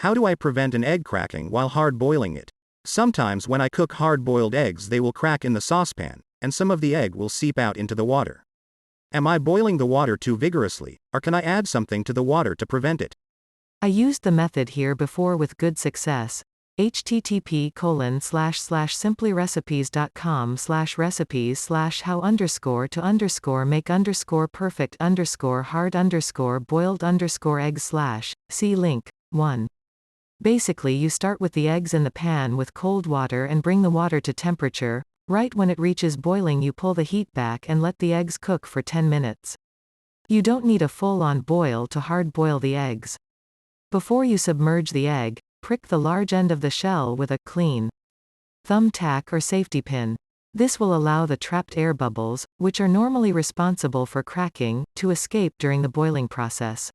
How do I prevent an egg cracking while hard boiling it? Sometimes when I cook hard-boiled eggs they will crack in the saucepan, and some of the egg will seep out into the water. Am I boiling the water too vigorously, or can I add something to the water to prevent it? I used the method here before with good success. http://simplyrecipes.com/recipes/how_to_perfect_hard_boiled_eggs/ see link. 1. Basically you start with the eggs in the pan with cold water and bring the water to temperature. Right when it reaches boiling you pull the heat back and let the eggs cook for 10 minutes. You don't need a full-on boil to hard boil the eggs. Before you submerge the egg, prick the large end of the shell with a clean thumbtack or safety pin. This will allow the trapped air bubbles, which are normally responsible for cracking, to escape during the boiling process.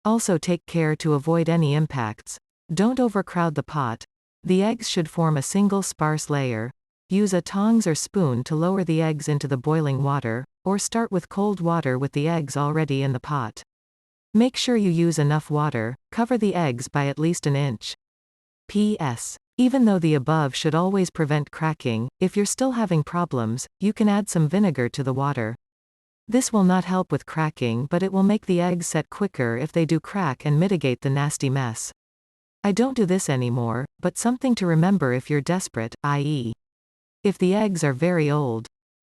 Also take care to avoid any impacts. Don't overcrowd the pot. The eggs should form a single sparse layer. Use a tongs or spoon to lower the eggs into the boiling water, or start with cold water with the eggs already in the pot. Make sure you use enough water. Cover the eggs by at least an inch. P.S. Even though the above should always prevent cracking, if you're still having problems, you can add some vinegar to the water. This will not help with cracking, but it will make the eggs set quicker if they do crack and mitigate the nasty mess. I don't do this anymore, but something to remember if you're desperate, i.e. if the eggs are very old.